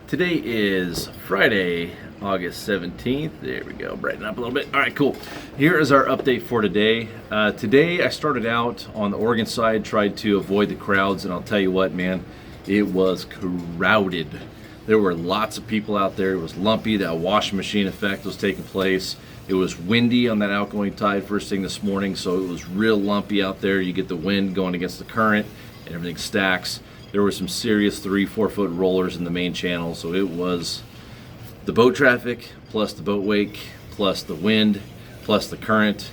Today is Friday, August 17th. There we go, brighten up a little bit. All right, cool. Here is our update for today. Today I started out on the Oregon side, tried to avoid the crowds, and I'll tell you what, man, it was crowded. There were lots of people out there. It was lumpy. That washing machine effect was taking place. It was windy on that outgoing tide first thing this morning, so it was real lumpy out there. You get the wind going against the current and everything stacks. There were some serious 3-4 foot rollers in the main channel, so it was the boat traffic plus the boat wake plus the wind plus the current.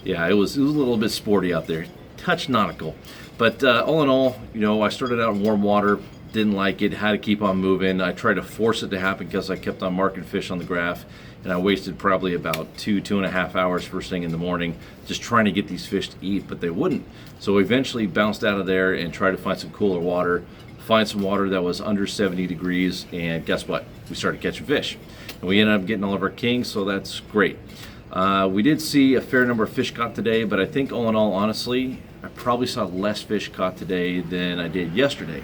Yeah, it was a little bit sporty out there, touch nautical, but all in all, you know, I started out in warm water, didn't like it, had to keep on moving. I tried to force it to happen because I kept on marking fish on the graph, and I wasted probably about 2.5 hours first thing in the morning just trying to get these fish to eat, but they wouldn't. So eventually bounced out of there and tried to find some cooler water, find some water that was under 70 degrees, and guess what? We started catching fish. And we ended up getting all of our kings, so that's great. We did see a fair number of fish caught today, but I think all in all, honestly, I probably saw less fish caught today than I did yesterday.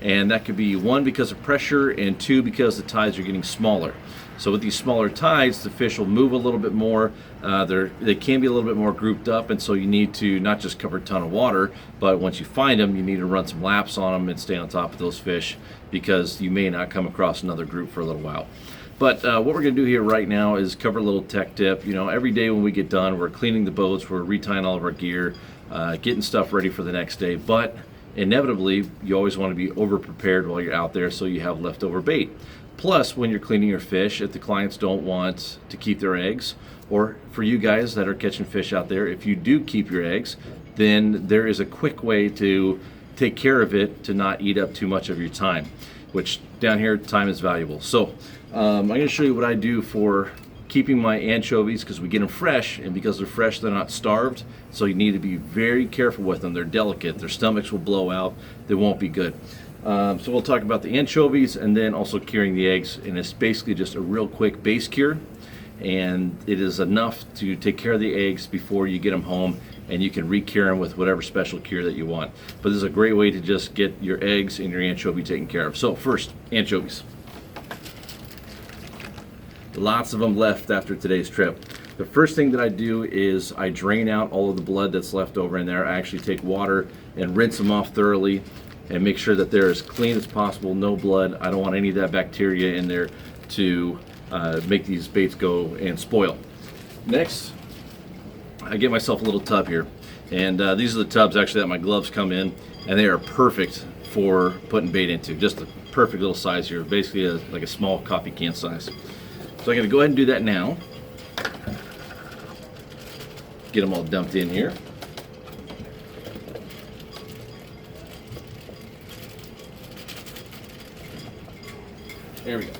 And that could be one, because of pressure, and two, because the tides are getting smaller. So with these smaller tides, the fish will move a little bit more. They can be a little bit more grouped up, and so you need to not just cover a ton of water, but once you find them, you need to run some laps on them and stay on top of those fish, because you may not come across another group for a little while. But what we're going to do here right now is cover a little tech tip. You know, every day when we get done, we're cleaning the boats, we're retying all of our gear, getting stuff ready for the next day. But inevitably, you always want to be over-prepared while you're out there so you have leftover bait. Plus, when you're cleaning your fish, if the clients don't want to keep their eggs, or for you guys that are catching fish out there, if you do keep your eggs, then there is a quick way to take care of it to not eat up too much of your time, which down here, time is valuable. So I'm going to show you what I do for keeping my anchovies, because we get them fresh, and because they're fresh, they're not starved, so you need to be very careful with them. They're delicate, their stomachs will blow out, they won't be good. So we'll talk about the anchovies and then also curing the eggs, and it's basically just a real quick base cure, and it is enough to take care of the eggs before you get them home, and you can re-cure them with whatever special cure that you want. But this is a great way to just get your eggs and your anchovy taken care of. So first, anchovies. Lots of them left after today's trip. The first thing that I do is I drain out all of the blood that's left over in there. I actually take water and rinse them off thoroughly and make sure that they're as clean as possible, no blood. I don't want any of that bacteria in there to make these baits go and spoil. Next, I get myself a little tub here, and these are the tubs actually that my gloves come in, and they are perfect for putting bait into. Just a perfect little size here, basically like a small coffee can size. So I'm going to go ahead and do that now. Get them all dumped in here. There we go.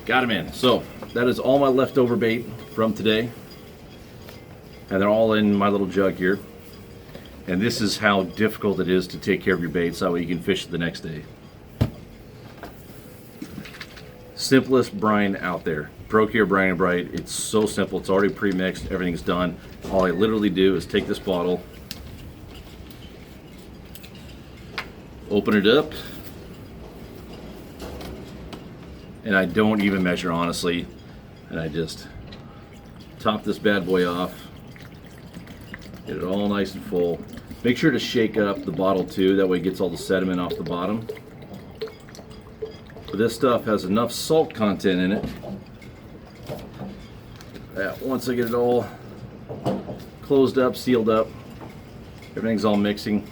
Got them in. So that is all my leftover bait from today. And they're all in my little jug here. And this is how difficult it is to take care of your baits, that way you can fish the next day. Simplest brine out there. ProCure Brine and Bright. It's so simple. It's already pre-mixed. Everything's done. All I literally do is take this bottle, open it up, and I don't even measure, honestly, and I just top this bad boy off, get it all nice and full. Make sure to shake up the bottle too, that way it gets all the sediment off the bottom. But this stuff has enough salt content in it that once I get it all closed up, sealed up, everything's all mixing.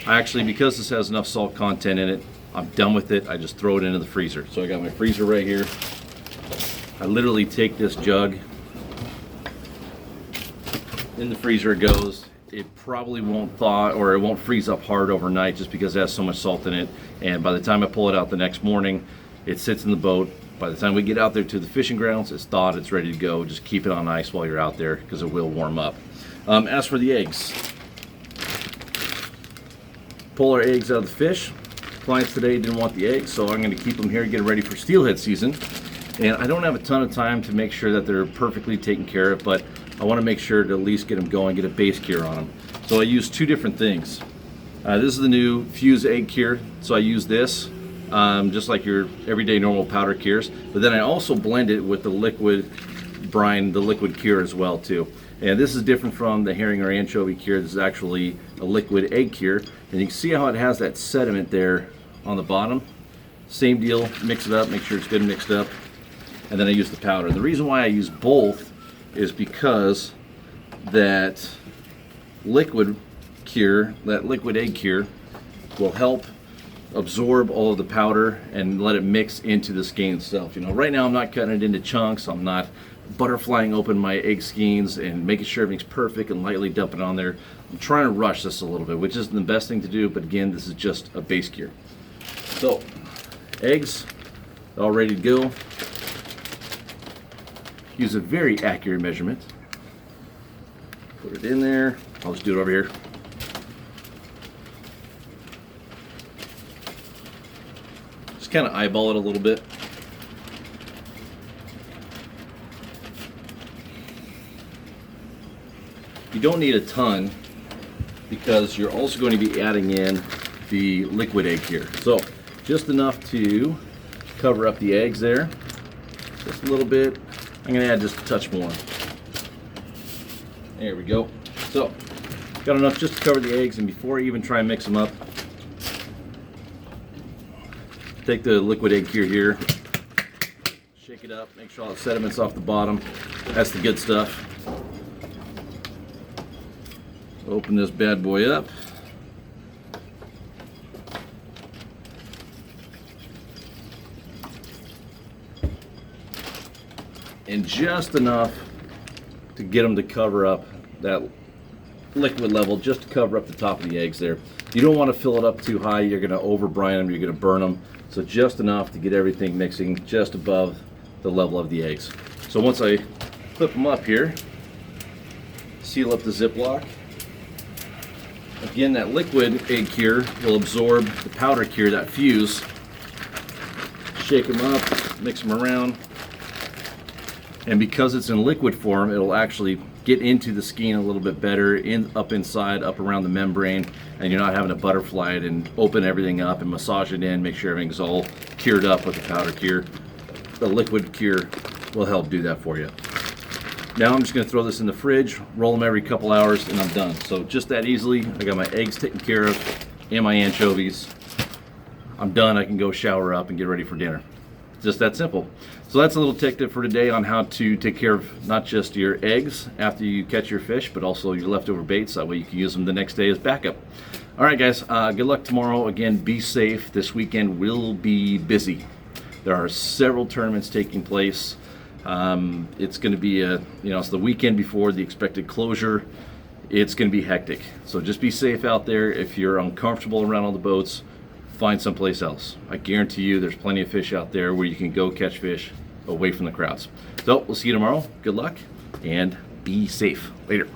Because this has enough salt content in it, I'm done with it. I just throw it into the freezer. So I got my freezer right here. I literally take this jug, in the freezer it goes. It probably won't thaw, or it won't freeze up hard overnight just because it has so much salt in it. And by the time I pull it out the next morning, it sits in the boat. By the time we get out there to the fishing grounds, it's thawed, it's ready to go. Just keep it on ice while you're out there, because it will warm up. As for the eggs, pull our eggs out of the fish. Clients today didn't want the eggs, so I'm going to keep them here, get ready for steelhead season. And I don't have a ton of time to make sure that they're perfectly taken care of, but I want to make sure to at least get them going, get a base cure on them. So I use two different things. This is the new Fuse egg cure. So I use this just like your everyday normal powder cures. But then I also blend it with the liquid brine, the liquid cure as well too. And this is different from the herring or anchovy cure. This is actually a liquid egg cure. And you can see how it has that sediment there on the bottom. Same deal, mix it up, make sure it's good mixed up. And then I use the powder. And the reason why I use both is because that liquid cure, that liquid egg cure, will help absorb all of the powder and let it mix into the skein itself. You know, right now I'm not cutting it into chunks. I'm not butterflying open my egg skeins and making sure everything's perfect and lightly dumping it on there. I'm trying to rush this a little bit, which isn't the best thing to do, but again, this is just a base cure. So, eggs all ready to go. Use a very accurate measurement. Put it in there. I'll just do it over here. Just kind of eyeball it a little bit. You don't need a ton because you're also going to be adding in the liquid egg here. So just enough to cover up the eggs there. Just a little bit. I'm going to add just a touch more. There we go. So got enough just to cover the eggs, and before I even try and mix them up, take the liquid egg cure here, shake it up, make sure all the sediment's off the bottom. That's the good stuff. Open this bad boy up. And just enough to get them to cover up that liquid level, just to cover up the top of the eggs there. You don't want to fill it up too high. You're going to over brine them, you're going to burn them. So just enough to get everything mixing just above the level of the eggs. So once I flip them up here, seal up the Ziploc. Again, that liquid egg cure will absorb the powder cure, that fuse. Shake them up, mix them around. And because it's in liquid form, it'll actually get into the skein a little bit better, up inside, up around the membrane, and you're not having to butterfly it and open everything up and massage it in, make sure everything's all cured up with the powder cure. The liquid cure will help do that for you. Now I'm just going to throw this in the fridge, roll them every couple hours, and I'm done. So just that easily, I got my eggs taken care of and my anchovies. I'm done. I can go shower up and get ready for dinner. Just that simple. So that's a little tip for today on how to take care of not just your eggs after you catch your fish, but also your leftover baits. That way you can use them the next day as backup. All right, guys, good luck tomorrow. Again, be safe. This weekend will be busy. There are several tournaments taking place. It's going to be it's the weekend before the expected closure. It's going to be hectic. So just be safe out there. If you're uncomfortable around all the boats, find someplace else. I guarantee you there's plenty of fish out there where you can go catch fish away from the crowds. So we'll see you tomorrow. Good luck and be safe. Later.